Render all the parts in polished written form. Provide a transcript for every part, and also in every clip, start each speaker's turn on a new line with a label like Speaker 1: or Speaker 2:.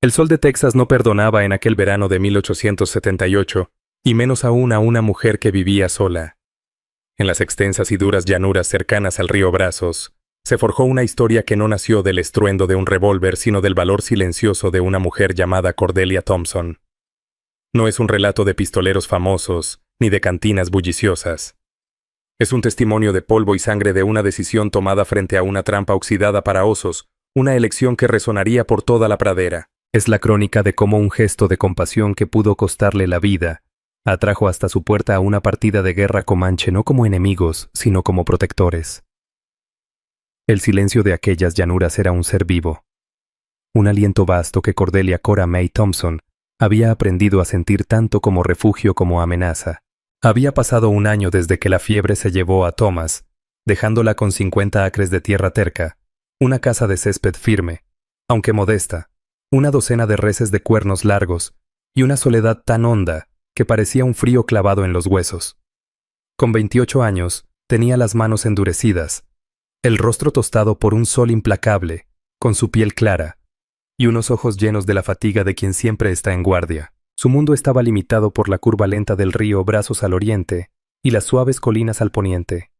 Speaker 1: El sol de Texas no perdonaba en aquel verano de 1878, y menos aún a una mujer que vivía sola. En las extensas y duras llanuras cercanas al río Brazos, se forjó una historia que no nació del estruendo de un revólver, sino del valor silencioso de una mujer llamada Cordelia Thompson. No es un relato de pistoleros famosos, ni de cantinas bulliciosas. Es un testimonio de polvo y sangre de una decisión tomada frente a una trampa oxidada para osos, una elección que resonaría por toda la pradera. Es la crónica de cómo un gesto de compasión que pudo costarle la vida atrajo hasta su puerta a una partida de guerra comanche no como enemigos, sino como protectores. El silencio de aquellas llanuras era un ser vivo. Un aliento vasto que Cordelia Cora May Thompson había aprendido a sentir tanto como refugio como amenaza. Había pasado un año desde que la fiebre se llevó a Thomas, dejándola con 50 acres de tierra terca, una casa de césped firme, aunque modesta, una docena de reses de cuernos largos y una soledad tan honda que parecía un frío clavado en los huesos. Con 28 años, tenía las manos endurecidas, el rostro tostado por un sol implacable, con su piel clara, y unos ojos llenos de la fatiga de quien siempre está en guardia. Su mundo estaba limitado por la curva lenta del río Brazos al oriente y las suaves colinas al poniente.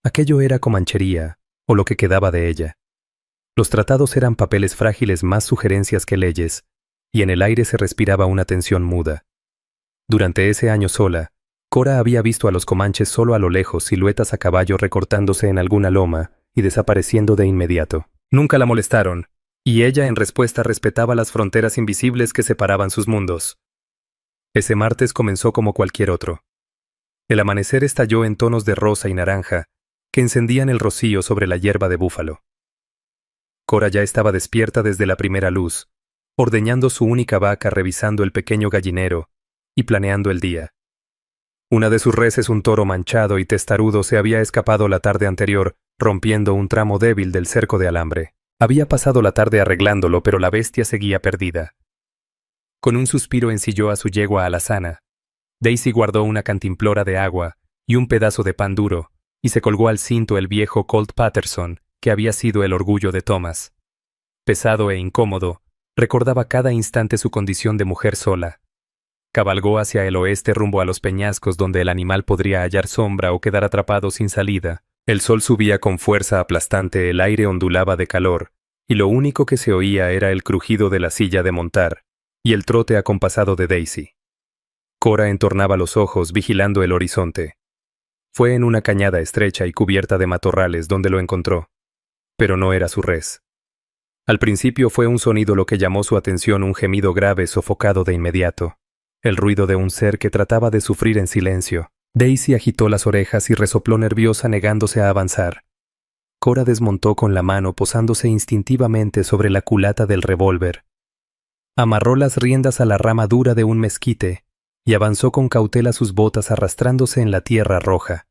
Speaker 1: Aquello era comanchería, o lo que quedaba de ella. Los tratados eran papeles frágiles más sugerencias que leyes, y en el aire se respiraba una tensión muda. Durante ese año sola, Cora había visto a los comanches solo a lo lejos, siluetas a caballo recortándose en alguna loma y desapareciendo de inmediato. Nunca la molestaron, y ella en respuesta respetaba las fronteras invisibles que separaban sus mundos. Ese martes comenzó como cualquier otro. El amanecer estalló en tonos de rosa y naranja que encendían el rocío sobre la hierba de búfalo. Cora ya estaba despierta desde la primera luz, ordeñando su única vaca, revisando el pequeño gallinero y planeando el día. Una de sus reses, un toro manchado y testarudo, se había escapado la tarde anterior, rompiendo un tramo débil del cerco de alambre. Había pasado la tarde arreglándolo, pero la bestia seguía perdida. Con un suspiro ensilló a su yegua alazana. Daisy guardó una cantimplora de agua y un pedazo de pan duro, y se colgó al cinto el viejo Colt Patterson, que había sido el orgullo de Thomas. Pesado e incómodo, recordaba cada instante su condición de mujer sola. Cabalgó hacia el oeste rumbo a los peñascos donde el animal podría hallar sombra o quedar atrapado sin salida. El sol subía con fuerza aplastante, el aire ondulaba de calor, y lo único que se oía era el crujido de la silla de montar y el trote acompasado de Daisy. Cora entornaba los ojos vigilando el horizonte. Fue en una cañada estrecha y cubierta de matorrales donde lo encontró, pero no era su res. Al principio fue un sonido lo que llamó su atención, un gemido grave sofocado de inmediato, el ruido de un ser que trataba de sufrir en silencio. Daisy agitó las orejas y resopló nerviosa, negándose a avanzar. Cora desmontó con la mano, posándose instintivamente sobre la culata del revólver. Amarró las riendas a la rama dura de un mezquite y avanzó con cautela sus botas, arrastrándose en la tierra roja.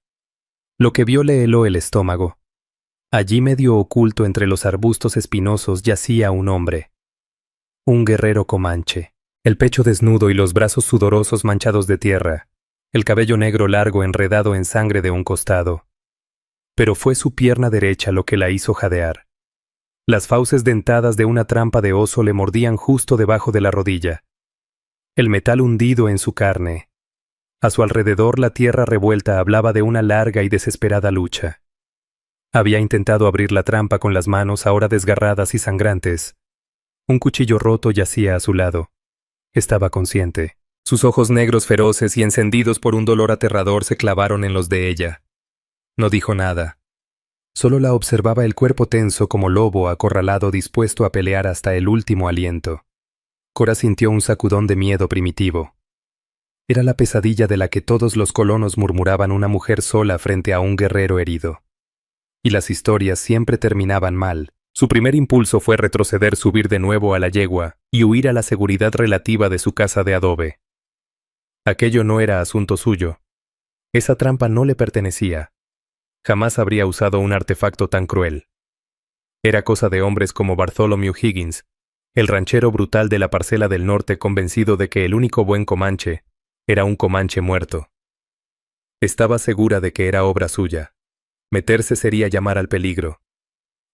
Speaker 1: Lo que vio le heló el estómago. Allí, medio oculto entre los arbustos espinosos, yacía un hombre. Un guerrero comanche, el pecho desnudo y los brazos sudorosos manchados de tierra, el cabello negro largo enredado en sangre de un costado. Pero fue su pierna derecha lo que la hizo jadear. Las fauces dentadas de una trampa de oso le mordían justo debajo de la rodilla. El metal hundido en su carne. A su alrededor la tierra revuelta hablaba de una larga y desesperada lucha. Había intentado abrir la trampa con las manos ahora desgarradas y sangrantes. Un cuchillo roto yacía a su lado. Estaba consciente. Sus ojos negros feroces y encendidos por un dolor aterrador se clavaron en los de ella. No dijo nada. Solo la observaba, el cuerpo tenso como lobo acorralado, dispuesto a pelear hasta el último aliento. Cora sintió un sacudón de miedo primitivo. Era la pesadilla de la que todos los colonos murmuraban, una mujer sola frente a un guerrero herido. Y las historias siempre terminaban mal. Su primer impulso fue retroceder, subir de nuevo a la yegua y huir a la seguridad relativa de su casa de adobe. Aquello no era asunto suyo. Esa trampa no le pertenecía. Jamás habría usado un artefacto tan cruel. Era cosa de hombres como Bartholomew Higgins, el ranchero brutal de la parcela del norte, convencido de que el único buen comanche era un comanche muerto. Estaba segura de que era obra suya. Meterse sería llamar al peligro.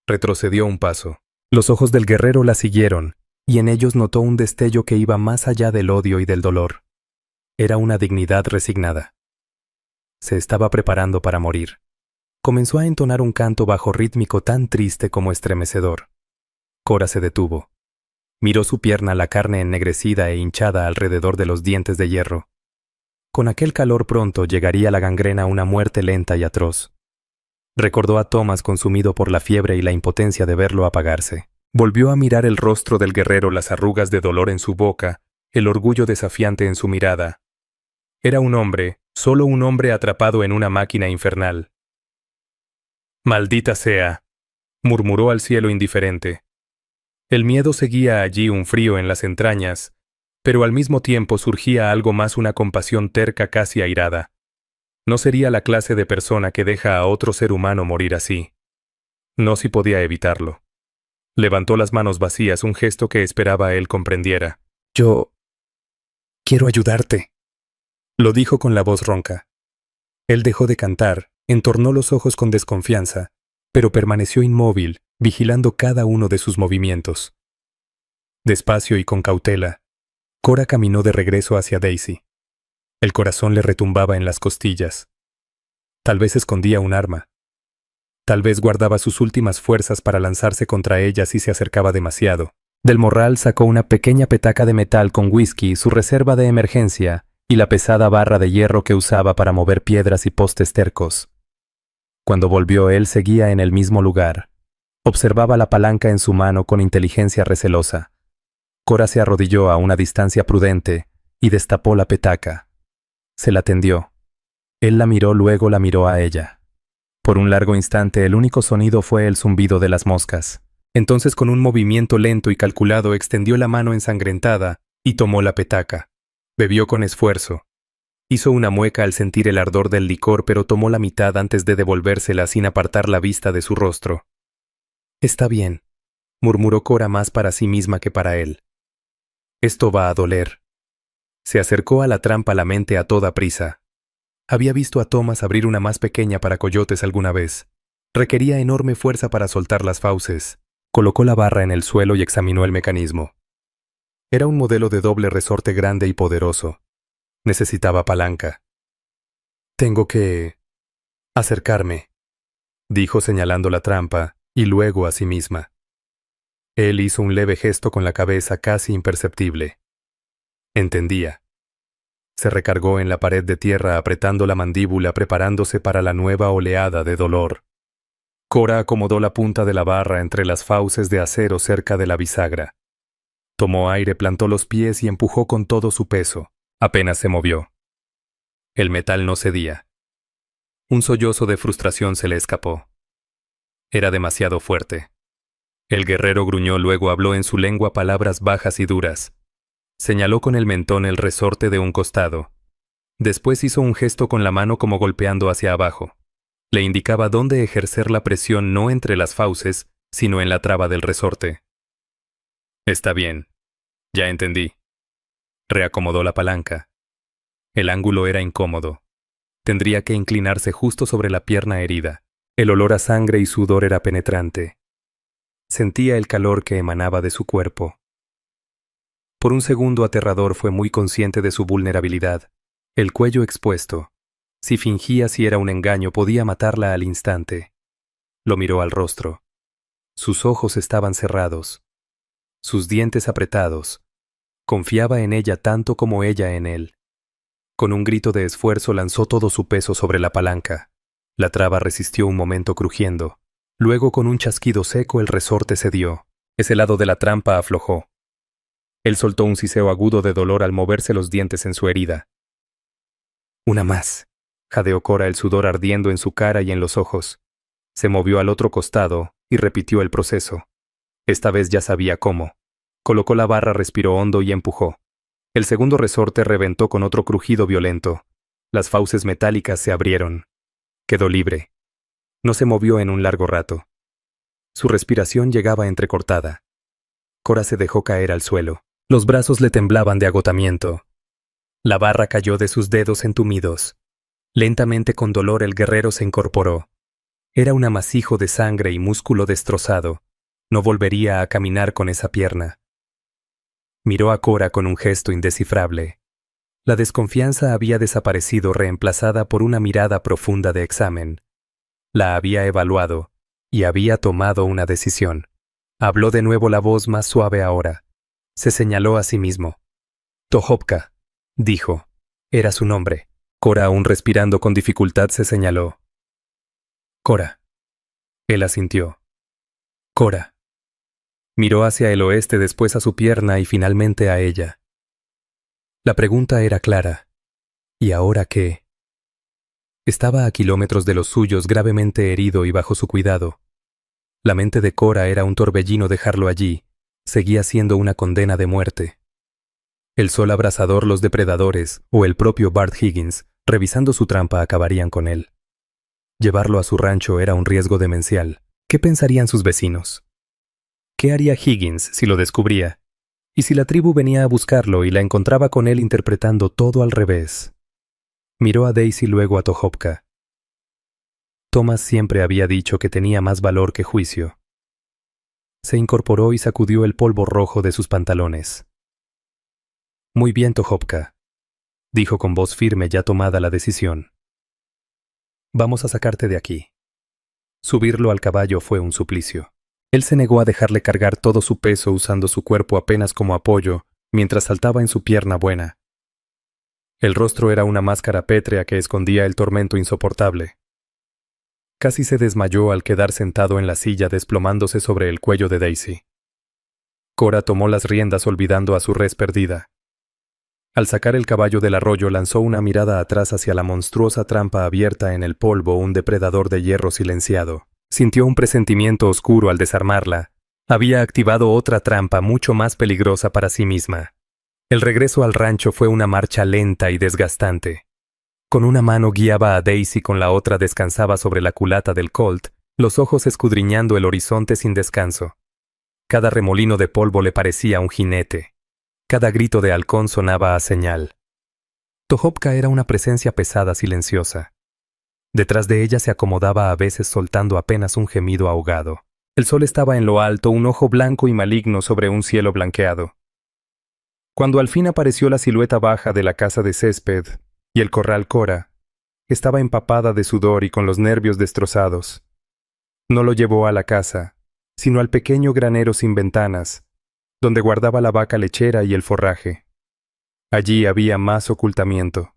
Speaker 1: Retrocedió un paso. Los ojos del guerrero la siguieron, y en ellos notó un destello que iba más allá del odio y del dolor. Era una dignidad resignada. Se estaba preparando para morir. Comenzó a entonar un canto bajo rítmico tan triste como estremecedor. Cora se detuvo. Miró su pierna, la carne ennegrecida e hinchada alrededor de los dientes de hierro. Con aquel calor pronto llegaría la gangrena, una muerte lenta y atroz. Recordó a Thomas consumido por la fiebre y la impotencia de verlo apagarse. Volvió a mirar el rostro del guerrero, las arrugas de dolor en su boca, el orgullo desafiante en su mirada. Era un hombre, solo un hombre atrapado en una máquina infernal. «Maldita sea», murmuró al cielo indiferente. El miedo seguía allí, un frío en las entrañas, pero al mismo tiempo surgía algo más, una compasión terca, casi airada. No sería la clase de persona que deja a otro ser humano morir así. No si podía evitarlo. Levantó las manos vacías, un gesto que esperaba él comprendiera. «Yo quiero ayudarte», lo dijo con la voz ronca. Él dejó de cantar, entornó los ojos con desconfianza, pero permaneció inmóvil, vigilando cada uno de sus movimientos. Despacio y con cautela, Cora caminó de regreso hacia Daisy. El corazón le retumbaba en las costillas. Tal vez escondía un arma. Tal vez guardaba sus últimas fuerzas para lanzarse contra ella si se acercaba demasiado. Del morral sacó una pequeña petaca de metal con whisky, su reserva de emergencia, y la pesada barra de hierro que usaba para mover piedras y postes tercos. Cuando volvió, él seguía en el mismo lugar. Observaba la palanca en su mano con inteligencia recelosa. Cora se arrodilló a una distancia prudente y destapó la petaca. Se la tendió. Él la miró, luego la miró a ella. Por un largo instante el único sonido fue el zumbido de las moscas. Entonces, con un movimiento lento y calculado, extendió la mano ensangrentada y tomó la petaca. Bebió con esfuerzo. Hizo una mueca al sentir el ardor del licor, pero tomó la mitad antes de devolvérsela sin apartar la vista de su rostro. «Está bien», murmuró Cora, más para sí misma que para él. «Esto va a doler». Se acercó a la trampa, la mente a toda prisa. Había visto a Thomas abrir una más pequeña para coyotes alguna vez. Requería enorme fuerza para soltar las fauces. Colocó la barra en el suelo y examinó el mecanismo. Era un modelo de doble resorte grande y poderoso. Necesitaba palanca. «Tengo que acercarme», dijo señalando la trampa, y luego a sí misma. Él hizo un leve gesto con la cabeza, casi imperceptible. Entendía. Se recargó en la pared de tierra, apretando la mandíbula, preparándose para la nueva oleada de dolor. Cora acomodó la punta de la barra entre las fauces de acero cerca de la bisagra. Tomó aire, plantó los pies y empujó con todo su peso. Apenas se movió. El metal no cedía. Un sollozo de frustración se le escapó. Era demasiado fuerte. El guerrero gruñó, luego habló en su lengua palabras bajas y duras. Señaló con el mentón el resorte de un costado. Después hizo un gesto con la mano como golpeando hacia abajo. Le indicaba dónde ejercer la presión, no entre las fauces, sino en la traba del resorte. «Está bien. Ya entendí». Reacomodó la palanca. El ángulo era incómodo. Tendría que inclinarse justo sobre la pierna herida. El olor a sangre y sudor era penetrante. Sentía el calor que emanaba de su cuerpo. Por un segundo aterrador fue muy consciente de su vulnerabilidad. El cuello expuesto. Si fingía, si era un engaño, podía matarla al instante. Lo miró al rostro. Sus ojos estaban cerrados. Sus dientes apretados. Confiaba en ella tanto como ella en él. Con un grito de esfuerzo lanzó todo su peso sobre la palanca. La traba resistió un momento crujiendo. Luego, con un chasquido seco, el resorte cedió. Ese lado de la trampa aflojó. Él soltó un siseo agudo de dolor al moverse los dientes en su herida. «Una más», jadeó Cora, el sudor ardiendo en su cara y en los ojos. Se movió al otro costado y repitió el proceso. Esta vez ya sabía cómo. Colocó la barra, respiró hondo y empujó. El segundo resorte reventó con otro crujido violento. Las fauces metálicas se abrieron. Quedó libre. No se movió en un largo rato. Su respiración llegaba entrecortada. Cora se dejó caer al suelo. Los brazos le temblaban de agotamiento. La barra cayó de sus dedos entumidos. Lentamente, con dolor, el guerrero se incorporó. Era un amasijo de sangre y músculo destrozado. No volvería a caminar con esa pierna. Miró a Cora con un gesto indescifrable. La desconfianza había desaparecido reemplazada por una mirada profunda de examen. La había evaluado y había tomado una decisión. Habló de nuevo la voz más suave ahora. Se señaló a sí mismo. Tohopka, dijo. Era su nombre. Cora, aún respirando con dificultad, se señaló. Cora. Él asintió. Cora. Miró hacia el oeste, después a su pierna y finalmente a ella. La pregunta era clara. ¿Y ahora qué? Estaba a kilómetros de los suyos, gravemente herido y bajo su cuidado. La mente de Cora era un torbellino dejarlo allí. Seguía siendo una condena de muerte. El sol abrasador, los depredadores, o el propio Bart Higgins, revisando su trampa, acabarían con él. Llevarlo a su rancho era un riesgo demencial. ¿Qué pensarían sus vecinos? ¿Qué haría Higgins si lo descubría? ¿Y si la tribu venía a buscarlo y la encontraba con él interpretando todo al revés? Miró a Daisy, luego a Tohopka. Thomas siempre había dicho que tenía más valor que juicio. Se incorporó y sacudió el polvo rojo de sus pantalones. Muy bien, Tohopka, dijo con voz firme, ya tomada la decisión. Vamos a sacarte de aquí. Subirlo al caballo fue un suplicio. Él se negó a dejarle cargar todo su peso usando su cuerpo apenas como apoyo, mientras saltaba en su pierna buena. El rostro era una máscara pétrea que escondía el tormento insoportable. Casi se desmayó al quedar sentado en la silla, desplomándose sobre el cuello de Daisy. Cora tomó las riendas olvidando a su res perdida. Al sacar el caballo del arroyo, lanzó una mirada atrás hacia la monstruosa trampa abierta en el polvo, un depredador de hierro silenciado. Sintió un presentimiento oscuro al desarmarla. Había activado otra trampa mucho más peligrosa para sí misma. El regreso al rancho fue una marcha lenta y desgastante. Con una mano guiaba a Daisy, con la otra descansaba sobre la culata del colt, los ojos escudriñando el horizonte sin descanso. Cada remolino de polvo le parecía un jinete. Cada grito de halcón sonaba a señal. Tohopka era una presencia pesada, silenciosa. Detrás de ella se acomodaba a veces, soltando apenas un gemido ahogado. El sol estaba en lo alto, un ojo blanco y maligno sobre un cielo blanqueado. Cuando al fin apareció la silueta baja de la casa de césped y el corral, Cora estaba empapada de sudor y con los nervios destrozados. No lo llevó a la casa, sino al pequeño granero sin ventanas, donde guardaba la vaca lechera y el forraje. Allí había más ocultamiento.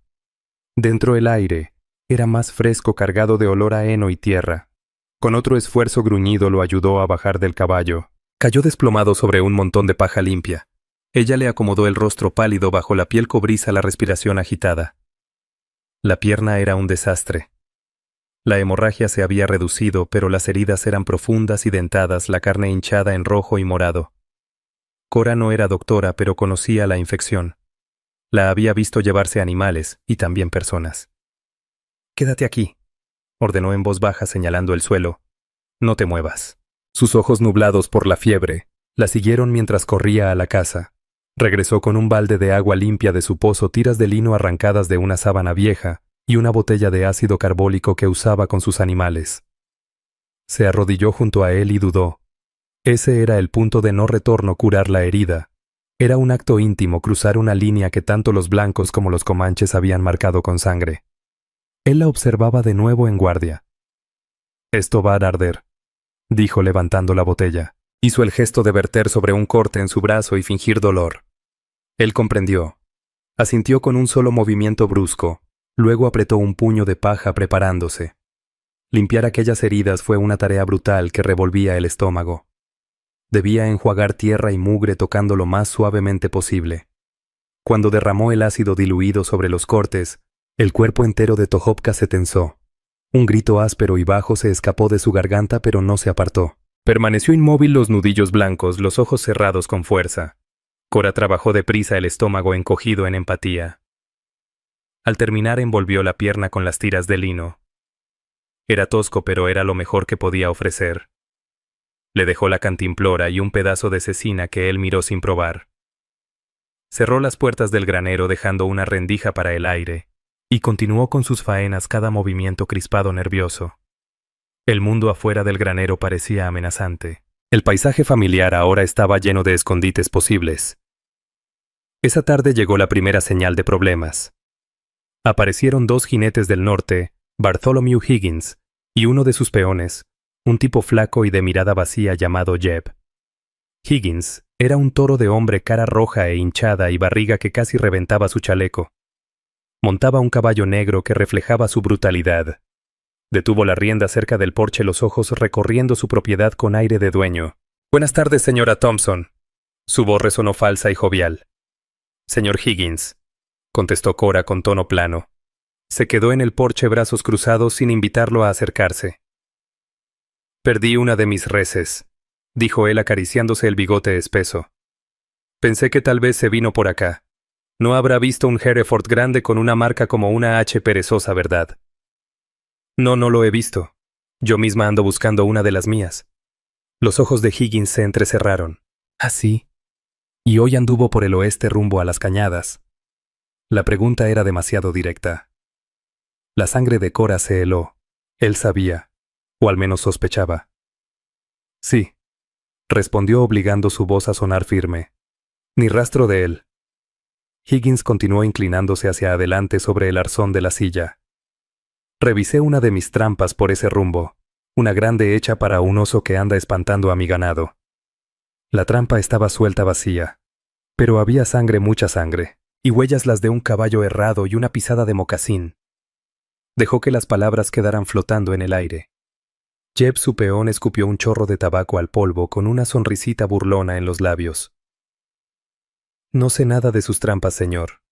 Speaker 1: Dentro el aire era más fresco, cargado de olor a heno y tierra. Con otro esfuerzo gruñido lo ayudó a bajar del caballo. Cayó desplomado sobre un montón de paja limpia. Ella le acomodó el rostro pálido, bajo la piel cobriza, la respiración agitada. La pierna era un desastre. La hemorragia se había reducido, pero las heridas eran profundas y dentadas, la carne hinchada en rojo y morado. Cora no era doctora, pero conocía la infección. La había visto llevarse animales y también personas. «Quédate aquí», ordenó en voz baja, señalando el suelo. «No te muevas». Sus ojos, nublados por la fiebre, la siguieron mientras corría a la casa. Regresó con un balde de agua limpia de su pozo, tiras de lino arrancadas de una sábana vieja y una botella de ácido carbólico que usaba con sus animales. Se arrodilló junto a él y dudó. Ese era el punto de no retorno, curar la herida. Era un acto íntimo, cruzar una línea que tanto los blancos como los comanches habían marcado con sangre. Él la observaba de nuevo en guardia. «Esto va a arder», dijo levantando la botella. Hizo el gesto de verter sobre un corte en su brazo y fingir dolor. Él comprendió. Asintió con un solo movimiento brusco, luego apretó un puño de paja preparándose. Limpiar aquellas heridas fue una tarea brutal que revolvía el estómago. Debía enjuagar tierra y mugre tocando lo más suavemente posible. Cuando derramó el ácido diluido sobre los cortes, el cuerpo entero de Tohopka se tensó. Un grito áspero y bajo se escapó de su garganta, pero no se apartó. Permaneció inmóvil, los nudillos blancos, los ojos cerrados con fuerza. Cora trabajó deprisa, el estómago encogido en empatía. Al terminar, envolvió la pierna con las tiras de lino. Era tosco, pero era lo mejor que podía ofrecer. Le dejó la cantimplora y un pedazo de cecina que él miró sin probar. Cerró las puertas del granero, dejando una rendija para el aire, y continuó con sus faenas, cada movimiento crispado, nervioso. El mundo afuera del granero parecía amenazante. El paisaje familiar ahora estaba lleno de escondites posibles. Esa tarde llegó la primera señal de problemas. Aparecieron 2 jinetes del norte, Bartholomew Higgins, y uno de sus peones, un tipo flaco y de mirada vacía llamado Jeb. Higgins era un toro de hombre, cara roja e hinchada y barriga que casi reventaba su chaleco. Montaba un caballo negro que reflejaba su brutalidad. Detuvo la rienda cerca del porche, los ojos recorriendo su propiedad con aire de dueño. «Buenas tardes, señora Thompson». Su voz resonó falsa y jovial. «Señor Higgins», contestó Cora con tono plano. Se quedó en el porche, brazos cruzados, sin invitarlo a acercarse. «Perdí una de mis reses», dijo él acariciándose el bigote espeso. «Pensé que tal vez se vino por acá. No habrá visto un Hereford grande con una marca como una H perezosa, ¿verdad?» «No, no lo he visto. Yo misma ando buscando una de las mías». Los ojos de Higgins se entrecerraron. «¿Ah, sí? ¿Y hoy anduvo por el oeste rumbo a las cañadas?» La pregunta era demasiado directa. La sangre de Cora se heló. Él sabía, o al menos sospechaba. «Sí», respondió obligando su voz a sonar firme. «Ni rastro de él». Higgins continuó inclinándose hacia adelante sobre el arzón de la silla. «Revisé una de mis trampas por ese rumbo, una grande hecha para un oso que anda espantando a mi ganado. La trampa estaba suelta vacía, pero había sangre, mucha sangre, y huellas las de un caballo herrado y una pisada de mocasín». Dejó que las palabras quedaran flotando en el aire. Jeb, su peón, escupió un chorro de tabaco al polvo con una sonrisita burlona en los labios. «No sé nada de sus trampas, señor»,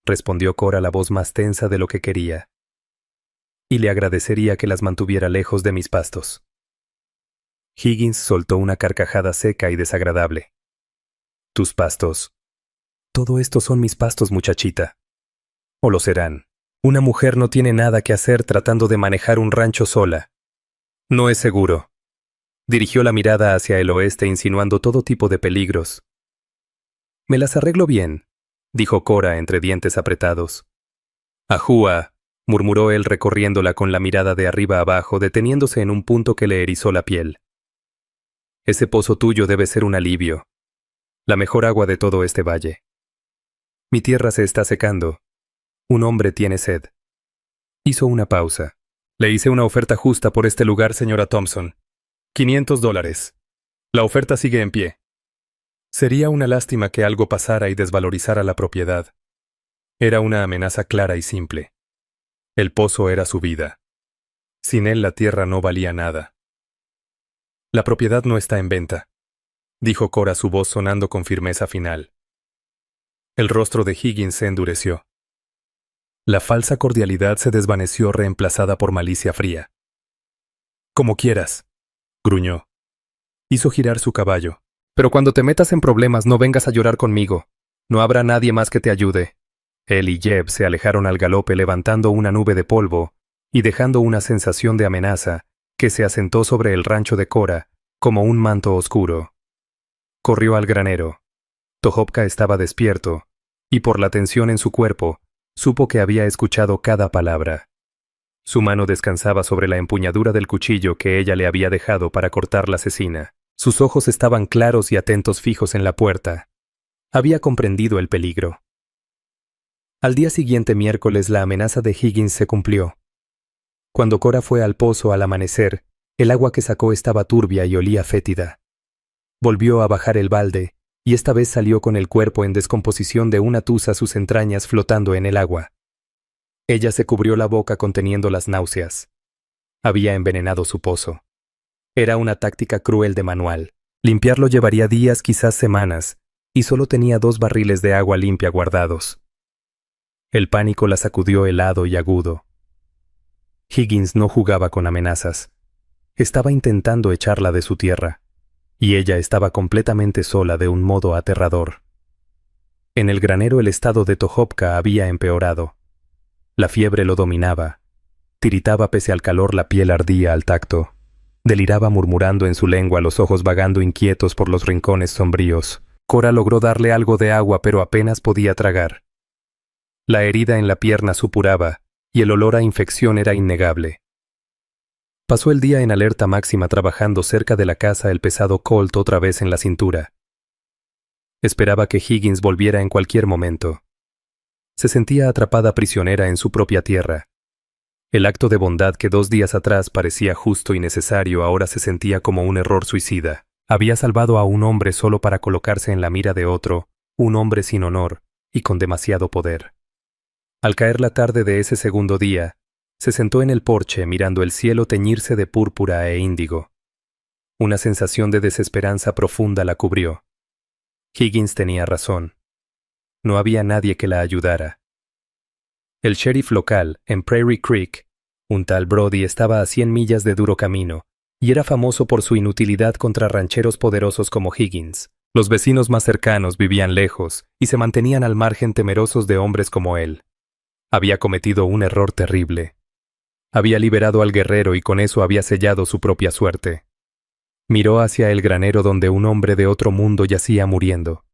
Speaker 1: respondió Cora, la voz más tensa de lo que quería. «Y le agradecería que las mantuviera lejos de mis pastos». Higgins soltó una carcajada seca y desagradable. «¿Tus pastos?» «Todo esto son mis pastos, muchachita». «O lo serán. Una mujer no tiene nada que hacer tratando de manejar un rancho sola». «No es seguro». Dirigió la mirada hacia el oeste, insinuando todo tipo de peligros. «Me las arreglo bien», dijo Cora entre dientes apretados. «Ajúa», murmuró él recorriéndola con la mirada de arriba abajo, deteniéndose en un punto que le erizó la piel. «Ese pozo tuyo debe ser un alivio. La mejor agua de todo este valle. Mi tierra se está secando. Un hombre tiene sed». Hizo una pausa. «Le hice una oferta justa por este lugar, señora Thompson. $500. La oferta sigue en pie. Sería una lástima que algo pasara y desvalorizara la propiedad. Era una amenaza clara y simple. El pozo era su vida. Sin él la tierra no valía nada». «La propiedad no está en venta», dijo Cora, su voz sonando con firmeza final. El rostro de Higgins se endureció. La falsa cordialidad se desvaneció, reemplazada por malicia fría. «Como quieras», gruñó. Hizo girar su caballo. «Pero cuando te metas en problemas no vengas a llorar conmigo. No habrá nadie más que te ayude». Él y Jeb se alejaron al galope, levantando una nube de polvo y dejando una sensación de amenaza que se asentó sobre el rancho de Cora como un manto oscuro. Corrió al granero. Tohopka estaba despierto, y por la tensión en su cuerpo, supo que había escuchado cada palabra. Su mano descansaba sobre la empuñadura del cuchillo que ella le había dejado para cortar la cecina. Sus ojos estaban claros y atentos, fijos en la puerta. Había comprendido el peligro. Al día siguiente, miércoles, la amenaza de Higgins se cumplió. Cuando Cora fue al pozo al amanecer, el agua que sacó estaba turbia y olía fétida. Volvió a bajar el balde, y esta vez salió con el cuerpo en descomposición de una tusa, sus entrañas flotando en el agua. Ella se cubrió la boca conteniendo las náuseas. Había envenenado su pozo. Era una táctica cruel de manual. Limpiarlo llevaría días, quizás semanas, y solo tenía 2 barriles de agua limpia guardados. El pánico la sacudió helado y agudo. Higgins no jugaba con amenazas. Estaba intentando echarla de su tierra, y ella estaba completamente sola de un modo aterrador. En el granero el estado de Tohopka había empeorado. La fiebre lo dominaba. Tiritaba pese al calor, la piel ardía al tacto. Deliraba murmurando en su lengua, los ojos vagando inquietos por los rincones sombríos. Cora logró darle algo de agua, pero apenas podía tragar. La herida en la pierna supuraba, y el olor a infección era innegable. Pasó el día en alerta máxima, trabajando cerca de la casa, el pesado Colt otra vez en la cintura. Esperaba que Higgins volviera en cualquier momento. Se sentía atrapada prisionera en su propia tierra. El acto de bondad que 2 días atrás parecía justo y necesario ahora se sentía como un error suicida. Había salvado a un hombre solo para colocarse en la mira de otro, un hombre sin honor y con demasiado poder. Al caer la tarde de ese segundo día, se sentó en el porche mirando el cielo teñirse de púrpura e índigo. Una sensación de desesperanza profunda la cubrió. Higgins tenía razón. No había nadie que la ayudara. El sheriff local, en Prairie Creek, un tal Brody, estaba a 100 millas de duro camino, y era famoso por su inutilidad contra rancheros poderosos como Higgins. Los vecinos más cercanos vivían lejos y se mantenían al margen temerosos de hombres como él. Había cometido un error terrible. Había liberado al guerrero y con eso había sellado su propia suerte. Miró hacia el granero donde un hombre de otro mundo yacía muriendo.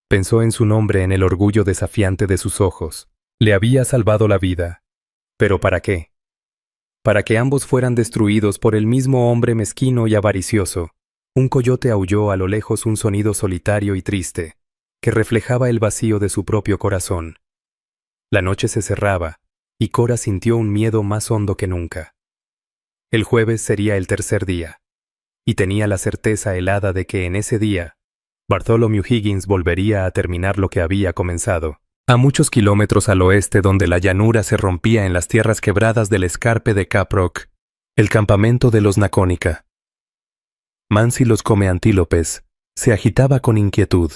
Speaker 1: Pensó en su nombre en el orgullo desafiante de sus ojos. Le había salvado la vida. ¿Pero para qué? Para que ambos fueran destruidos por el mismo hombre mezquino y avaricioso. Un coyote aulló a lo lejos un sonido solitario y triste, que reflejaba el vacío de su propio corazón. La noche se cerraba, y Cora sintió un miedo más hondo que nunca. El jueves sería el tercer día, y tenía la certeza helada de que en ese día, Bartholomew Higgins volvería a terminar lo que había comenzado. A muchos kilómetros al oeste, donde la llanura se rompía en las tierras quebradas del escarpe de Caprock, el campamento de los Nacónica. Mansi los comeantílopes se agitaba con inquietud.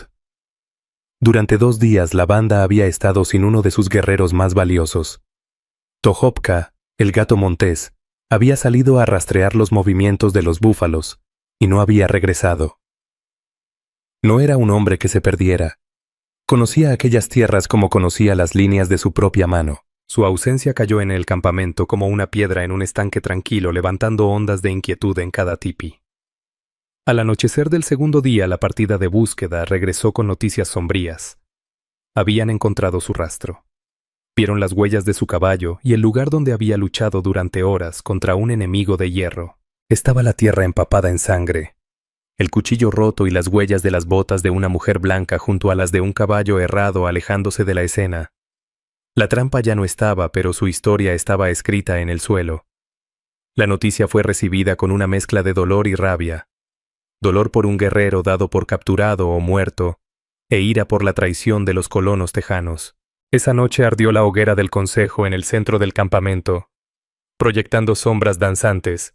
Speaker 1: Durante 2 días la banda había estado sin uno de sus guerreros más valiosos. Tohopka, el gato montés, había salido a rastrear los movimientos de los búfalos y no había regresado. No era un hombre que se perdiera. Conocía aquellas tierras como conocía las líneas de su propia mano. Su ausencia cayó en el campamento como una piedra en un estanque tranquilo, levantando ondas de inquietud en cada tipi. Al anochecer del segundo día, la partida de búsqueda regresó con noticias sombrías. Habían encontrado su rastro. Vieron las huellas de su caballo y el lugar donde había luchado durante horas contra un enemigo de hierro. Estaba la tierra empapada en sangre. El cuchillo roto y las huellas de las botas de una mujer blanca junto a las de un caballo errado alejándose de la escena. La trampa ya no estaba, pero su historia estaba escrita en el suelo. La noticia fue recibida con una mezcla de dolor y rabia. Dolor por un guerrero dado por capturado o muerto, e ira por la traición de los colonos tejanos. Esa noche ardió la hoguera del consejo en el centro del campamento, proyectando sombras danzantes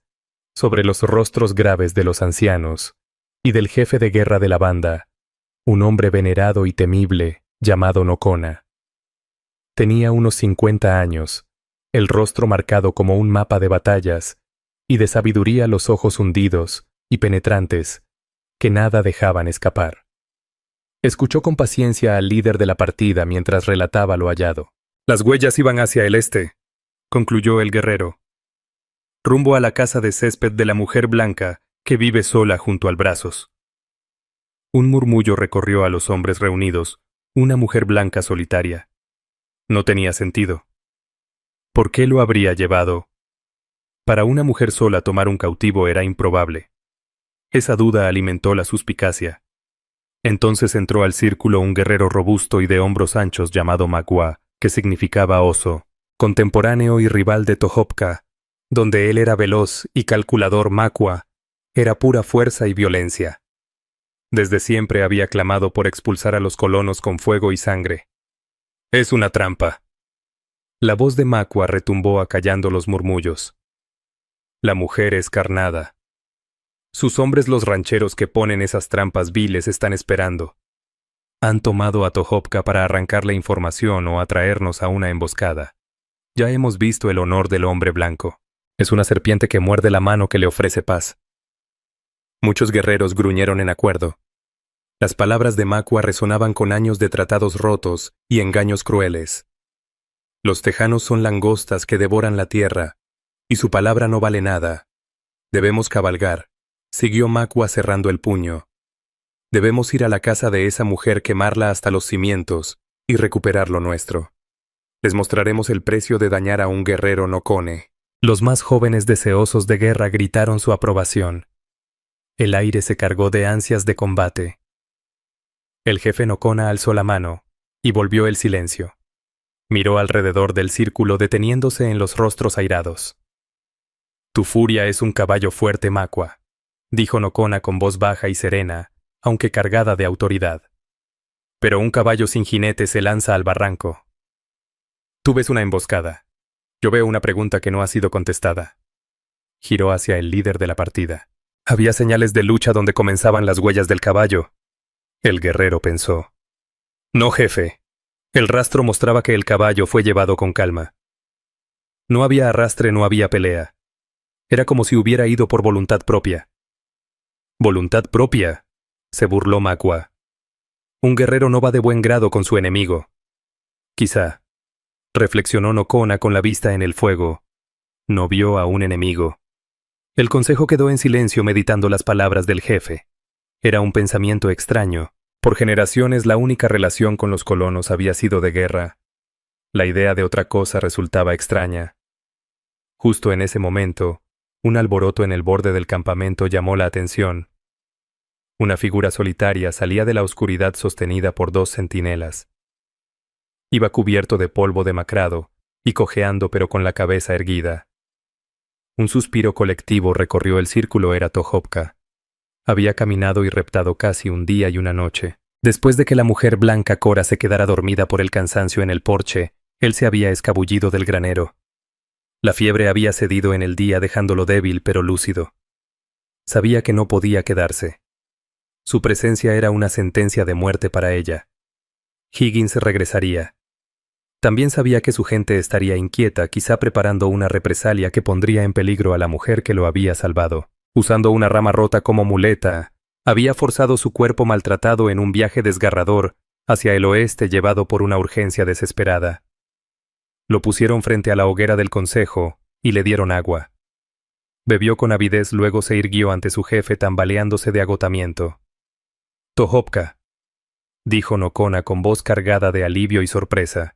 Speaker 1: sobre los rostros graves de los ancianos y del jefe de guerra de la banda, un hombre venerado y temible llamado Nocona. Tenía unos 50 años, el rostro marcado como un mapa de batallas, y de sabiduría los ojos hundidos y penetrantes, que nada dejaban escapar. Escuchó con paciencia al líder de la partida mientras relataba lo hallado. Las huellas iban hacia el este, concluyó el guerrero, rumbo a la casa de césped de la mujer blanca que vive sola junto al Brazos. Un murmullo recorrió a los hombres reunidos, una mujer blanca solitaria. No tenía sentido. ¿Por qué lo habría llevado? Para una mujer sola tomar un cautivo era improbable. Esa duda alimentó la suspicacia. Entonces entró al círculo un guerrero robusto y de hombros anchos llamado Magua, que significaba oso, contemporáneo y rival de Tohopka, donde él era veloz y calculador. Makua era pura fuerza y violencia. Desde siempre había clamado por expulsar a los colonos con fuego y sangre. Es una trampa. La voz de Makua retumbó acallando los murmullos. La mujer es carnada. Sus hombres, los rancheros que ponen esas trampas viles, están esperando. Han tomado a Tohopka para arrancarle información o atraernos a una emboscada. Ya hemos visto el honor del hombre blanco. Es una serpiente que muerde la mano que le ofrece paz. Muchos guerreros gruñeron en acuerdo. Las palabras de Makua resonaban con años de tratados rotos y engaños crueles. Los tejanos son langostas que devoran la tierra, y su palabra no vale nada. Debemos cabalgar. Siguió Makua cerrando el puño. Debemos ir a la casa de esa mujer, quemarla hasta los cimientos y recuperar lo nuestro. Les mostraremos el precio de dañar a un guerrero Nocone. Los más jóvenes deseosos de guerra gritaron su aprobación. El aire se cargó de ansias de combate. El jefe Nocona alzó la mano y volvió el silencio. Miró alrededor del círculo deteniéndose en los rostros airados. Tu furia es un caballo fuerte, Makua, dijo Nocona con voz baja y serena, aunque cargada de autoridad. Pero un caballo sin jinete se lanza al barranco. Tú ves una emboscada. Yo veo una pregunta que no ha sido contestada. Giró hacia el líder de la partida. Había señales de lucha donde comenzaban las huellas del caballo. El guerrero pensó. No, jefe. El rastro mostraba que el caballo fue llevado con calma. No había arrastre, no había pelea. Era como si hubiera ido por voluntad propia. ¿Voluntad propia?, se burló Makua. Un guerrero no va de buen grado con su enemigo. Quizá, reflexionó Nocona con la vista en el fuego, no vio a un enemigo. El consejo quedó en silencio meditando las palabras del jefe. Era un pensamiento extraño. Por generaciones la única relación con los colonos había sido de guerra. La idea de otra cosa resultaba extraña. Justo en ese momento, un alboroto en el borde del campamento llamó la atención. Una figura solitaria salía de la oscuridad sostenida por 2 centinelas. Iba cubierto de polvo demacrado y cojeando pero con la cabeza erguida. Un suspiro colectivo recorrió el círculo. Era Tohopka. Había caminado y reptado casi un día y una noche. Después de que la mujer blanca Cora se quedara dormida por el cansancio en el porche, él se había escabullido del granero. La fiebre había cedido en el día dejándolo débil pero lúcido. Sabía que no podía quedarse. Su presencia era una sentencia de muerte para ella. Higgins regresaría. También sabía que su gente estaría inquieta, quizá preparando una represalia que pondría en peligro a la mujer que lo había salvado. Usando una rama rota como muleta, había forzado su cuerpo maltratado en un viaje desgarrador hacia el oeste llevado por una urgencia desesperada. Lo pusieron frente a la hoguera del consejo y le dieron agua. Bebió con avidez, luego se irguió ante su jefe tambaleándose de agotamiento. Tohopka, dijo Nocona con voz cargada de alivio y sorpresa.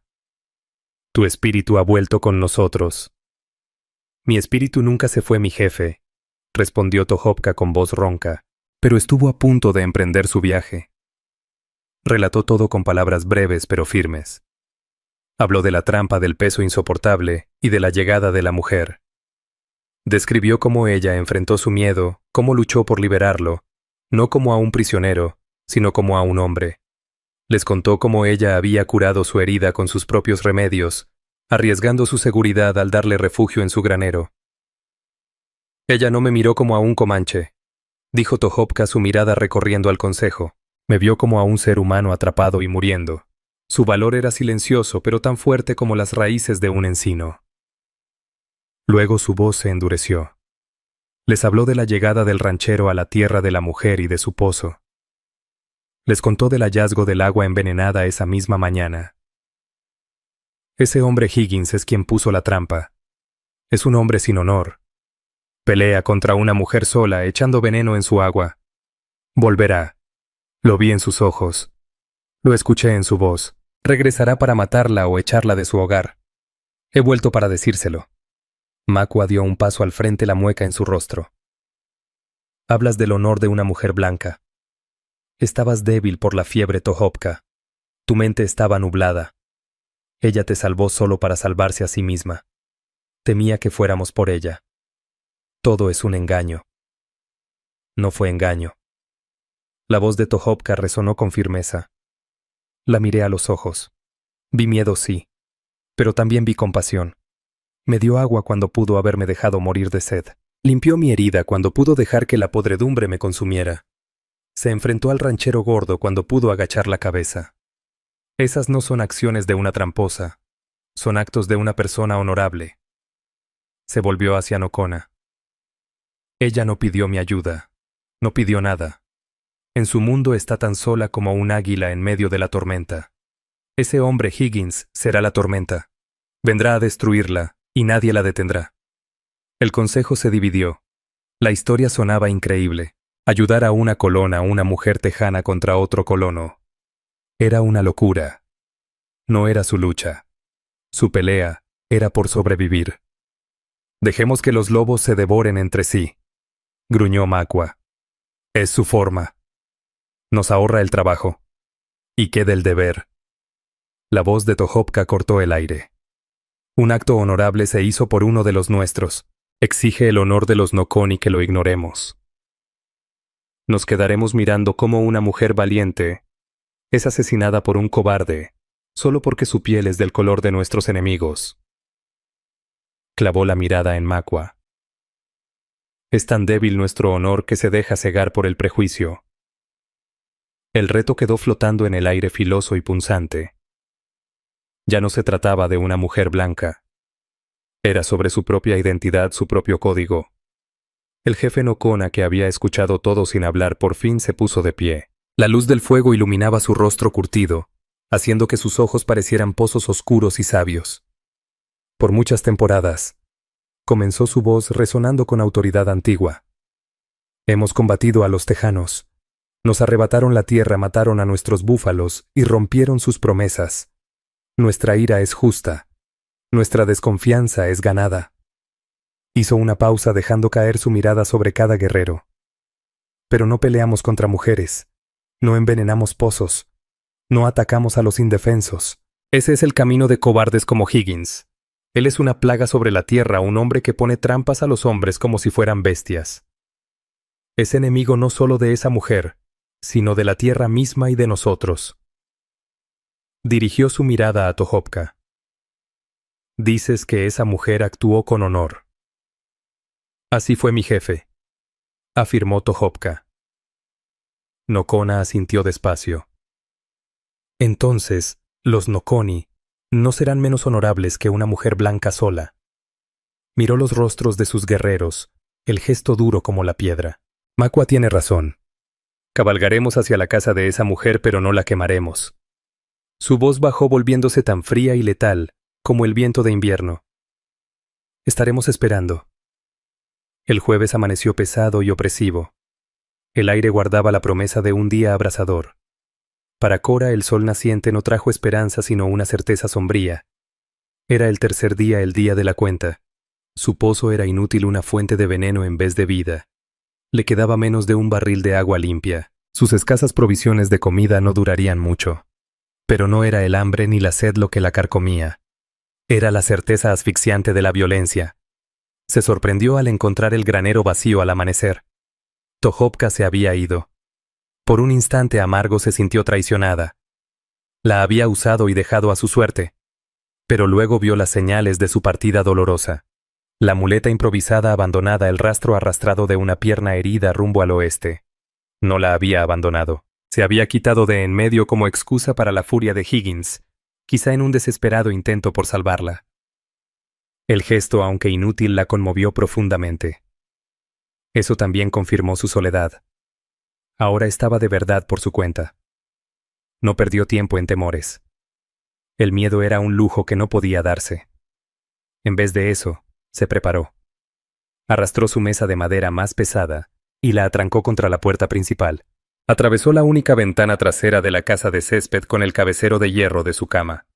Speaker 1: Tu espíritu ha vuelto con nosotros. Mi espíritu nunca se fue, mi jefe, respondió Tohopka con voz ronca, pero estuvo a punto de emprender su viaje. Relató todo con palabras breves pero firmes. Habló de la trampa del peso insoportable y de la llegada de la mujer. Describió cómo ella enfrentó su miedo, cómo luchó por liberarlo, no como a un prisionero, sino como a un hombre. Les contó cómo ella había curado su herida con sus propios remedios, arriesgando su seguridad al darle refugio en su granero. Ella no me miró como a un comanche, dijo Tohopka, su mirada recorriendo al consejo. Me vio como a un ser humano atrapado y muriendo. Su valor era silencioso, pero tan fuerte como las raíces de un encino. Luego su voz se endureció. Les habló de la llegada del ranchero a la tierra de la mujer y de su pozo. Les contó del hallazgo del agua envenenada esa misma mañana. Ese hombre Higgins es quien puso la trampa. Es un hombre sin honor. Pelea contra una mujer sola, echando veneno en su agua. Volverá. Lo vi en sus ojos. Lo escuché en su voz. Regresará para matarla o echarla de su hogar. He vuelto para decírselo. Makua dio un paso al frente, la mueca en su rostro. Hablas del honor de una mujer blanca. Estabas débil por la fiebre, Tohopka. Tu mente estaba nublada. Ella te salvó solo para salvarse a sí misma. Temía que fuéramos por ella. Todo es un engaño. No fue engaño. La voz de Tohopka resonó con firmeza. La miré a los ojos. Vi miedo, sí, pero también vi compasión. Me dio agua cuando pudo haberme dejado morir de sed. Limpió mi herida cuando pudo dejar que la podredumbre me consumiera. Se enfrentó al ranchero gordo cuando pudo agachar la cabeza. Esas no son acciones de una tramposa, son actos de una persona honorable. Se volvió hacia Nocona. Ella no pidió mi ayuda, no pidió nada. En su mundo está tan sola como un águila en medio de la tormenta. Ese hombre Higgins será la tormenta. Vendrá a destruirla y nadie la detendrá. El consejo se dividió. La historia sonaba increíble. Ayudar a una colona, una mujer tejana contra otro colono. Era una locura. No era su lucha. Su pelea era por sobrevivir. Dejemos que los lobos se devoren entre sí, gruñó Makua. Es su forma. Nos ahorra el trabajo. ¿Y qué del deber? La voz de Tohopka cortó el aire. Un acto honorable se hizo por uno de los nuestros. Exige el honor de los Nokoni que lo ignoremos. Nos quedaremos mirando cómo una mujer valiente es asesinada por un cobarde, solo porque su piel es del color de nuestros enemigos. Clavó la mirada en Makwa. Es tan débil nuestro honor que se deja cegar por el prejuicio. El reto quedó flotando en el aire filoso y punzante. Ya no se trataba de una mujer blanca. Era sobre su propia identidad, su propio código. El jefe Nokona, que había escuchado todo sin hablar, por fin se puso de pie. La luz del fuego iluminaba su rostro curtido, haciendo que sus ojos parecieran pozos oscuros y sabios. Por muchas temporadas, comenzó su voz resonando con autoridad antigua. Hemos combatido a los tejanos. Nos arrebataron la tierra, mataron a nuestros búfalos y rompieron sus promesas. Nuestra ira es justa. Nuestra desconfianza es ganada. Hizo una pausa dejando caer su mirada sobre cada guerrero. Pero no peleamos contra mujeres. No envenenamos pozos. No atacamos a los indefensos. Ese es el camino de cobardes como Higgins. Él es una plaga sobre la tierra, un hombre que pone trampas a los hombres como si fueran bestias. Es enemigo no solo de esa mujer, sino de la tierra misma y de nosotros. Dirigió su mirada a Tohopka. Dices que esa mujer actuó con honor. Así fue mi jefe, afirmó Tohopka. Nokona asintió despacio. Entonces, los Nokoni no serán menos honorables que una mujer blanca sola. Miró los rostros de sus guerreros, el gesto duro como la piedra. Makwa tiene razón. Cabalgaremos hacia la casa de esa mujer, pero no la quemaremos. Su voz bajó volviéndose tan fría y letal como el viento de invierno. Estaremos esperando. El jueves amaneció pesado y opresivo. El aire guardaba la promesa de un día abrasador. Para Cora el sol naciente no trajo esperanza sino una certeza sombría. Era el tercer día, el día de la cuenta. Su pozo era inútil, una fuente de veneno en vez de vida. Le quedaba menos de un barril de agua limpia. Sus escasas provisiones de comida no durarían mucho. Pero no era el hambre ni la sed lo que la carcomía. Era la certeza asfixiante de la violencia. Se sorprendió al encontrar el granero vacío al amanecer. Tohopka se había ido. Por un instante amargo se sintió traicionada. La había usado y dejado a su suerte. Pero luego vio las señales de su partida dolorosa. La muleta improvisada abandonada, el rastro arrastrado de una pierna herida rumbo al oeste. No la había abandonado. Se había quitado de en medio como excusa para la furia de Higgins, quizá en un desesperado intento por salvarla. El gesto, aunque inútil, la conmovió profundamente. Eso también confirmó su soledad. Ahora estaba de verdad por su cuenta. No perdió tiempo en temores. El miedo era un lujo que no podía darse. En vez de eso, se preparó. Arrastró su mesa de madera más pesada y la atrancó contra la puerta principal. Atravesó la única ventana trasera de la casa de césped con el cabecero de hierro de su cama.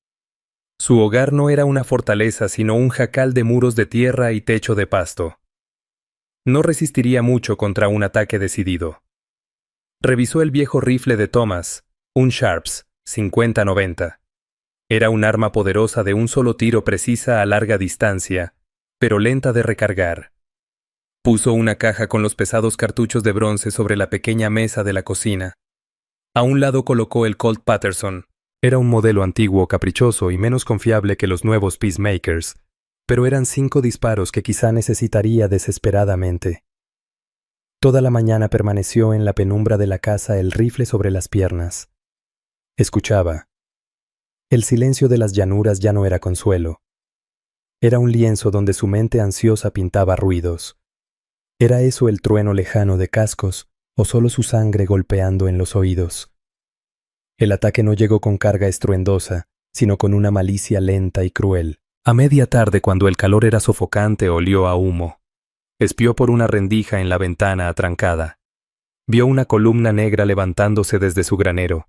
Speaker 1: Su hogar no era una fortaleza, sino un jacal de muros de tierra y techo de pasto. No resistiría mucho contra un ataque decidido. Revisó el viejo rifle de Thomas, un Sharps 50-90. Era un arma poderosa de un solo tiro, precisa a larga distancia, pero lenta de recargar. Puso una caja con los pesados cartuchos de bronce sobre la pequeña mesa de la cocina. A un lado colocó el Colt Patterson. Era un modelo antiguo, caprichoso y menos confiable que los nuevos Peacemakers, pero eran 5 disparos que quizá necesitaría desesperadamente. Toda la mañana permaneció en la penumbra de la casa, el rifle sobre las piernas. Escuchaba. El silencio de las llanuras ya no era consuelo. Era un lienzo donde su mente ansiosa pintaba ruidos. ¿Era eso el trueno lejano de cascos o solo su sangre golpeando en los oídos? El ataque no llegó con carga estruendosa, sino con una malicia lenta y cruel. A media tarde, cuando el calor era sofocante, olió a humo. Espió por una rendija en la ventana atrancada. Vio una columna negra levantándose desde su granero.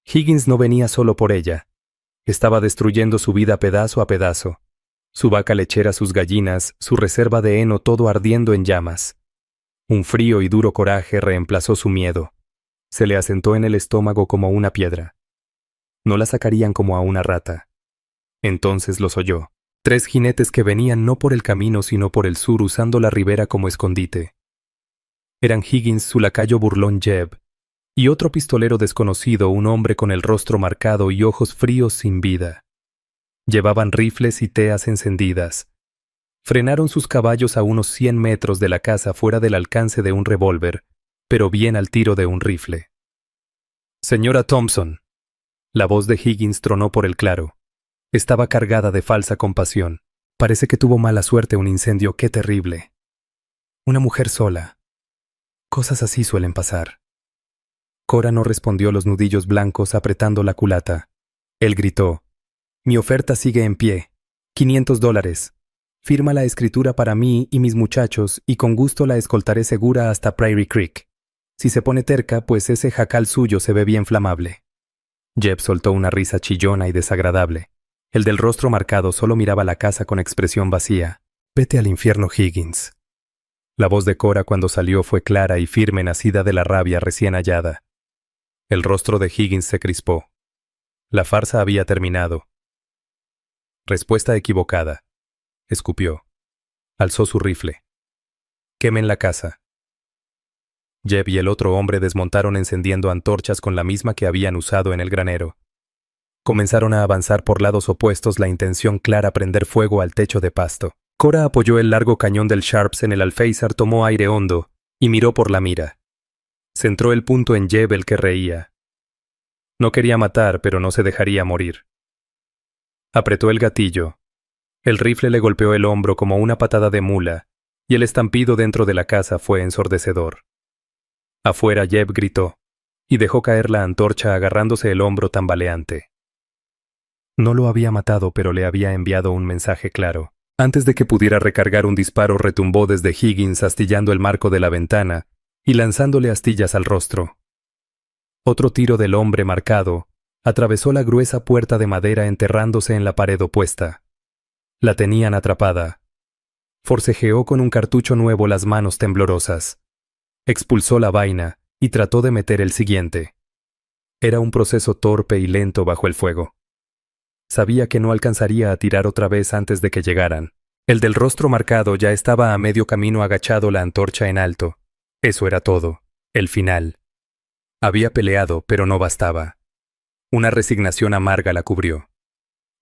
Speaker 1: Higgins no venía solo por ella. Estaba destruyendo su vida pedazo a pedazo. Su vaca lechera, sus gallinas, su reserva de heno, todo ardiendo en llamas. Un frío y duro coraje reemplazó su miedo. Se le asentó en el estómago como una piedra. No la sacarían como a una rata. Entonces los oyó. 3 jinetes que venían no por el camino sino por el sur usando la ribera como escondite. Eran Higgins, su lacayo burlón Jeb, y otro pistolero desconocido, un hombre con el rostro marcado y ojos fríos sin vida. Llevaban rifles y teas encendidas. Frenaron sus caballos a unos 100 metros de la casa fuera del alcance de un revólver, pero bien al tiro de un rifle. «Señora Thompson». La voz de Higgins tronó por el claro. Estaba cargada de falsa compasión. Parece que tuvo mala suerte un incendio, qué terrible. Una mujer sola. Cosas así suelen pasar. Cora no respondió, los nudillos blancos apretando la culata. Él gritó: «Mi oferta sigue en pie. $500. Firma la escritura para mí y mis muchachos y con gusto la escoltaré segura hasta Prairie Creek. Si se pone terca, pues ese jacal suyo se ve bien flamable». Jeb soltó una risa chillona y desagradable. El del rostro marcado solo miraba la casa con expresión vacía. «Vete al infierno, Higgins». La voz de Cora cuando salió fue clara y firme, nacida de la rabia recién hallada. El rostro de Higgins se crispó. La farsa había terminado. Respuesta equivocada. Escupió. Alzó su rifle. «Quemen la casa». Jeb y el otro hombre desmontaron encendiendo antorchas con la misma que habían usado en el granero. Comenzaron a avanzar por lados opuestos, la intención clara prender fuego al techo de pasto. Cora apoyó el largo cañón del Sharps en el alféizar, tomó aire hondo y miró por la mira. Centró el punto en Jeb, el que reía. No quería matar, pero no se dejaría morir. Apretó el gatillo. El rifle le golpeó el hombro como una patada de mula, y el estampido dentro de la casa fue ensordecedor. Afuera Jeb gritó, y dejó caer la antorcha agarrándose el hombro tambaleante. No lo había matado, pero le había enviado un mensaje claro. Antes de que pudiera recargar, un disparo retumbó desde Higgins, astillando el marco de la ventana y lanzándole astillas al rostro. Otro tiro del hombre marcado atravesó la gruesa puerta de madera, enterrándose en la pared opuesta. La tenían atrapada. Forcejeó con un cartucho nuevo, las manos temblorosas. Expulsó la vaina y trató de meter el siguiente. Era un proceso torpe y lento bajo el fuego. Sabía que no alcanzaría a tirar otra vez antes de que llegaran. El del rostro marcado ya estaba a medio camino, agachado, la antorcha en alto. Eso era todo. El final. Había peleado, pero no bastaba. Una resignación amarga la cubrió.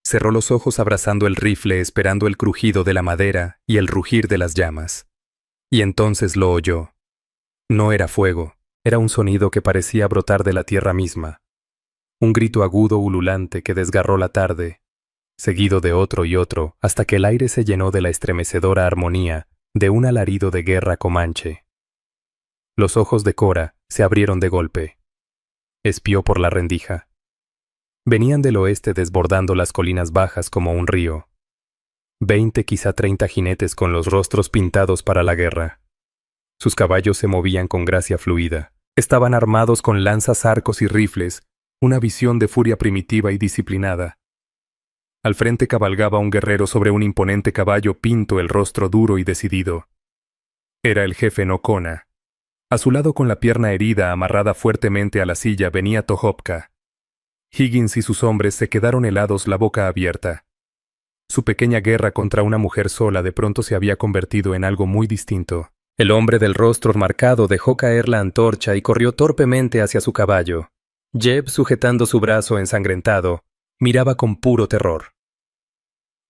Speaker 1: Cerró los ojos abrazando el rifle, esperando el crujido de la madera y el rugir de las llamas. Y entonces lo oyó. No era fuego, era un sonido que parecía brotar de la tierra misma. Un grito agudo, ululante, que desgarró la tarde, seguido de otro y otro, hasta que el aire se llenó de la estremecedora armonía de un alarido de guerra comanche. Los ojos de Cora se abrieron de golpe. Espió por la rendija. Venían del oeste, desbordando las colinas bajas como un río. 20, quizá 30 jinetes con los rostros pintados para la guerra. Sus caballos se movían con gracia fluida. Estaban armados con lanzas, arcos y rifles, una visión de furia primitiva y disciplinada. Al frente cabalgaba un guerrero sobre un imponente caballo pinto, el rostro duro y decidido. Era el jefe Nocona. A su lado, con la pierna herida amarrada fuertemente a la silla, venía Tohopka. Higgins y sus hombres se quedaron helados, la boca abierta. Su pequeña guerra contra una mujer sola de pronto se había convertido en algo muy distinto. El hombre del rostro marcado dejó caer la antorcha y corrió torpemente hacia su caballo. Jeb, sujetando su brazo ensangrentado, miraba con puro terror.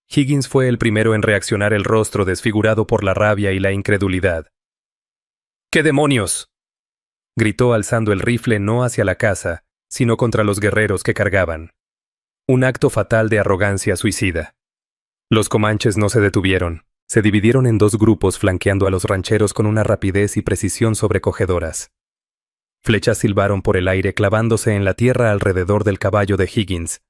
Speaker 1: Higgins fue el primero en reaccionar, el rostro desfigurado por la rabia y la incredulidad. «¿Qué demonios?», gritó alzando el rifle no hacia la casa, sino contra los guerreros que cargaban. Un acto fatal de arrogancia suicida. Los comanches no se detuvieron. Se dividieron en 2 grupos, flanqueando a los rancheros con una rapidez y precisión sobrecogedoras. Flechas silbaron por el aire, clavándose en la tierra alrededor del caballo de Higgins.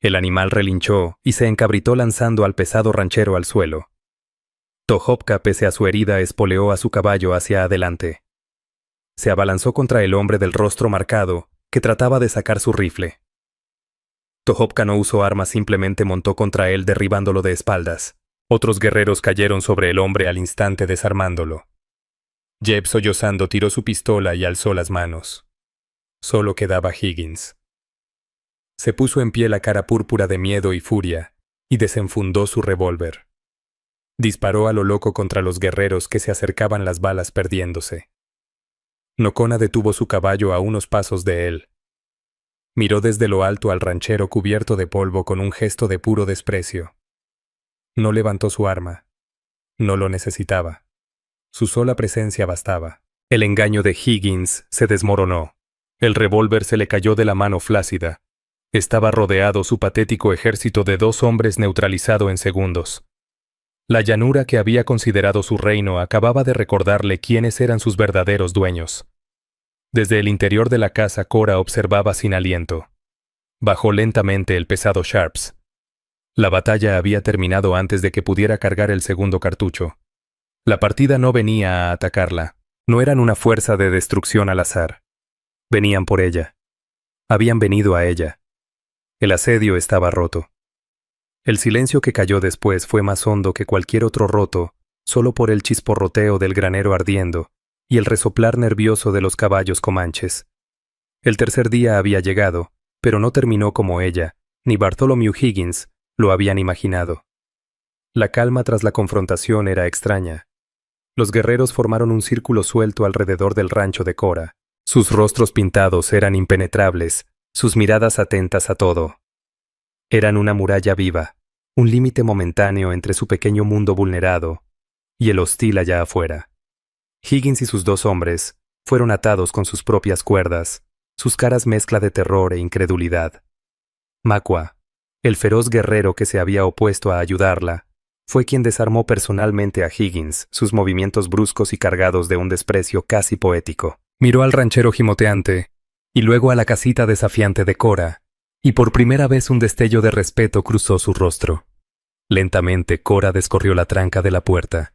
Speaker 1: El animal relinchó y se encabritó, lanzando al pesado ranchero al suelo. Tohopka, pese a su herida, espoleó a su caballo hacia adelante. Se abalanzó contra el hombre del rostro marcado, que trataba de sacar su rifle. Tohopka no usó armas, simplemente montó contra él, derribándolo de espaldas. Otros guerreros cayeron sobre el hombre al instante, desarmándolo. Jeb, sollozando, tiró su pistola y alzó las manos. Solo quedaba Higgins. Se puso en pie la cara púrpura de miedo y furia, y desenfundó su revólver. Disparó a lo loco contra los guerreros que se acercaban, las balas perdiéndose. Nocona detuvo su caballo a unos pasos de él. Miró desde lo alto al ranchero cubierto de polvo con un gesto de puro desprecio. No levantó su arma. No lo necesitaba. Su sola presencia bastaba. El engaño de Higgins se desmoronó. El revólver se le cayó de la mano flácida. Estaba rodeado su patético ejército de 2 hombres neutralizado en segundos. La llanura que había considerado su reino acababa de recordarle quiénes eran sus verdaderos dueños. Desde el interior de la casa, Cora observaba sin aliento. Bajó lentamente el pesado Sharps. La batalla había terminado antes de que pudiera cargar el segundo cartucho. La partida no venía a atacarla. No eran una fuerza de destrucción al azar. Venían por ella. Habían venido a ella. El asedio estaba roto. El silencio que cayó después fue más hondo que cualquier otro roto, solo por el chisporroteo del granero ardiendo y el resoplar nervioso de los caballos comanches. El tercer día había llegado, pero no terminó como ella, ni Bartholomew Higgins, lo habían imaginado. La calma tras la confrontación era extraña. Los guerreros formaron un círculo suelto alrededor del rancho de Cora. Sus rostros pintados eran impenetrables, sus miradas atentas a todo. Eran una muralla viva, un límite momentáneo entre su pequeño mundo vulnerado y el hostil allá afuera. Higgins y sus 2 hombres fueron atados con sus propias cuerdas, sus caras mezcla de terror e incredulidad. Makwa, el feroz guerrero que se había opuesto a ayudarla, fue quien desarmó personalmente a Higgins, sus movimientos bruscos y cargados de un desprecio casi poético. Miró al ranchero gimoteante, y luego a la casita desafiante de Cora, y por primera vez un destello de respeto cruzó su rostro. Lentamente Cora descorrió la tranca de la puerta.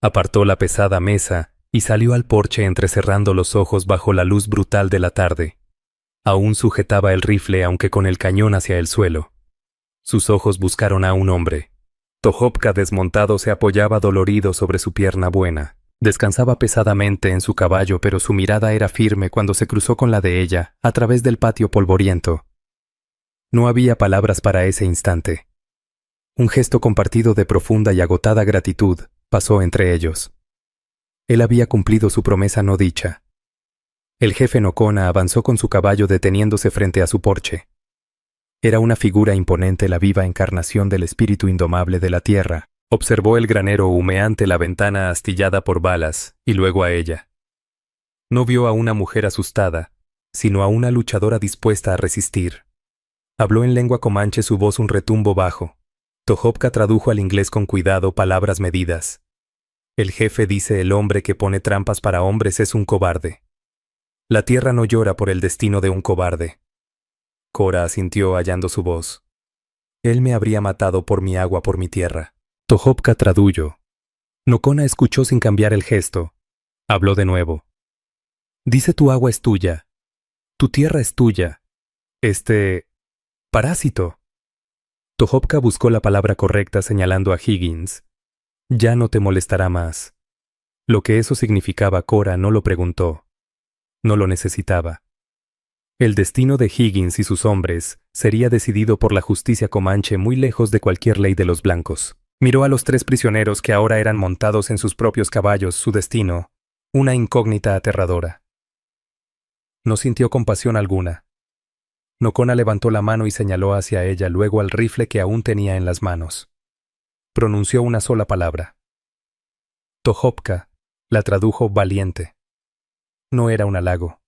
Speaker 1: Apartó la pesada mesa y salió al porche entrecerrando los ojos bajo la luz brutal de la tarde. Aún sujetaba el rifle aunque con el cañón hacia el suelo. Sus ojos buscaron a un hombre. Tohopka desmontado se apoyaba dolorido sobre su pierna buena. Descansaba pesadamente en su caballo, pero su mirada era firme cuando se cruzó con la de ella a través del patio polvoriento. No había palabras para ese instante. Un gesto compartido de profunda y agotada gratitud pasó entre ellos. Él había cumplido su promesa no dicha. El jefe Nocona avanzó con su caballo deteniéndose frente a su porche. Era una figura imponente, la viva encarnación del espíritu indomable de la tierra. Observó el granero humeante, la ventana astillada por balas, y luego a ella. No vio a una mujer asustada, sino a una luchadora dispuesta a resistir. Habló en lengua comanche, su voz un retumbo bajo. Tohopka tradujo al inglés con cuidado palabras medidas. El jefe dice: el hombre que pone trampas para hombres es un cobarde. La tierra no llora por el destino de un cobarde. Cora asintió hallando su voz. Él me habría matado por mi agua, por mi tierra. Tohopka tradujo. Nocona escuchó sin cambiar el gesto. Habló de nuevo. Dice: tu agua es tuya. Tu tierra es tuya. Parásito. Tohopka buscó la palabra correcta señalando a Higgins. Ya no te molestará más. Lo que eso significaba Cora no lo preguntó. No lo necesitaba. El destino de Higgins y sus hombres sería decidido por la justicia comanche muy lejos de cualquier ley de los blancos. Miró a los 3 prisioneros que ahora eran montados en sus propios caballos, su destino, una incógnita aterradora. No sintió compasión alguna. Nocona levantó la mano y señaló hacia ella, luego al rifle que aún tenía en las manos. Pronunció una sola palabra. Tohopka la tradujo valiente. No era un halago.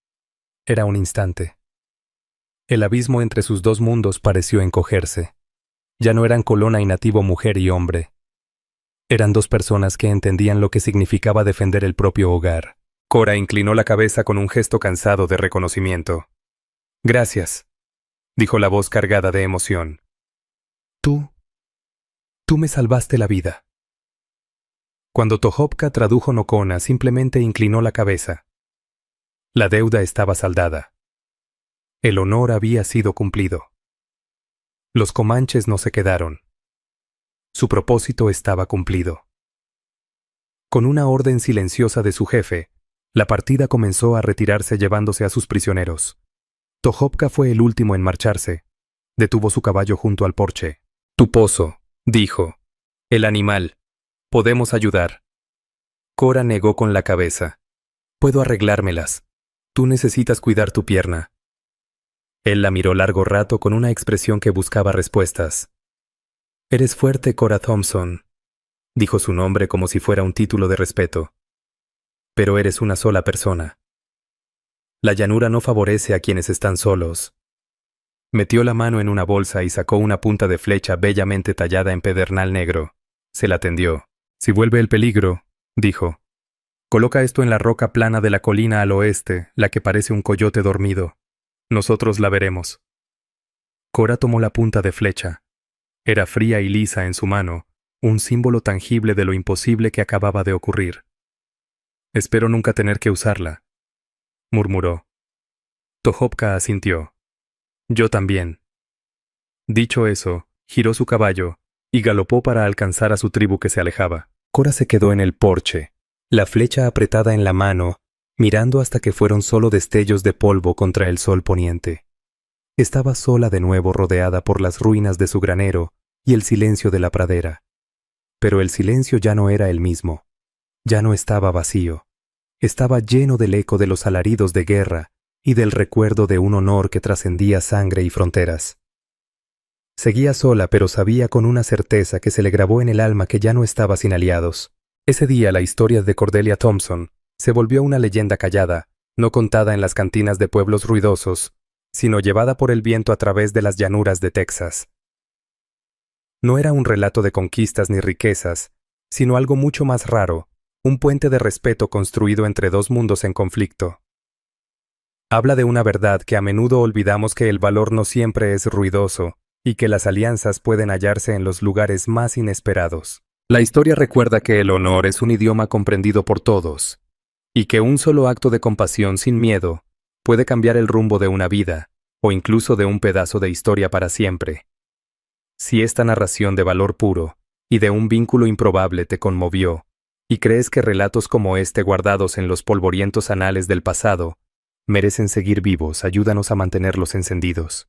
Speaker 1: Era un instante. El abismo entre sus 2 mundos pareció encogerse. Ya no eran Colona y nativo, mujer y hombre. Eran 2 personas que entendían lo que significaba defender el propio hogar. Cora inclinó la cabeza con un gesto cansado de reconocimiento. Gracias, dijo la voz cargada de emoción. Tú me salvaste la vida. Cuando Tohopka tradujo Nocona, simplemente inclinó la cabeza. La deuda estaba saldada. El honor había sido cumplido. Los comanches no se quedaron. Su propósito estaba cumplido. Con una orden silenciosa de su jefe, la partida comenzó a retirarse llevándose a sus prisioneros. Tohopka fue el último en marcharse. Detuvo su caballo junto al porche. Tu pozo, dijo. El animal. Podemos ayudar. Cora negó con la cabeza. Puedo arreglármelas. Tú necesitas cuidar tu pierna. Él la miró largo rato con una expresión que buscaba respuestas. Eres fuerte, Cora Thompson, dijo su nombre como si fuera un título de respeto. Pero eres una sola persona. La llanura no favorece a quienes están solos. Metió la mano en una bolsa y sacó una punta de flecha bellamente tallada en pedernal negro. Se la tendió. Si vuelve el peligro, dijo. Coloca esto en la roca plana de la colina al oeste, la que parece un coyote dormido. Nosotros la veremos. Cora tomó la punta de flecha. Era fría y lisa en su mano, un símbolo tangible de lo imposible que acababa de ocurrir. Espero nunca tener que usarla, murmuró. Tohopka asintió. Yo también. Dicho eso, giró su caballo y galopó para alcanzar a su tribu que se alejaba. Cora se quedó en el porche, la flecha apretada en la mano, mirando hasta que fueron solo destellos de polvo contra el sol poniente. Estaba sola de nuevo, rodeada por las ruinas de su granero y el silencio de la pradera. Pero el silencio ya no era el mismo. Ya no estaba vacío. Estaba lleno del eco de los alaridos de guerra y del recuerdo de un honor que trascendía sangre y fronteras. Seguía sola, pero sabía con una certeza que se le grabó en el alma que ya no estaba sin aliados. Ese día la historia de Cordelia Thompson se volvió una leyenda callada, no contada en las cantinas de pueblos ruidosos, sino llevada por el viento a través de las llanuras de Texas. No era un relato de conquistas ni riquezas, sino algo mucho más raro, un puente de respeto construido entre dos mundos en conflicto. Habla de una verdad que a menudo olvidamos, que el valor no siempre es ruidoso y que las alianzas pueden hallarse en los lugares más inesperados. La historia recuerda que el honor es un idioma comprendido por todos y que un solo acto de compasión sin miedo puede cambiar el rumbo de una vida o incluso de un pedazo de historia para siempre. Si esta narración de valor puro y de un vínculo improbable te conmovió y crees que relatos como este, guardados en los polvorientos anales del pasado, merecen seguir vivos, ayúdanos a mantenerlos encendidos.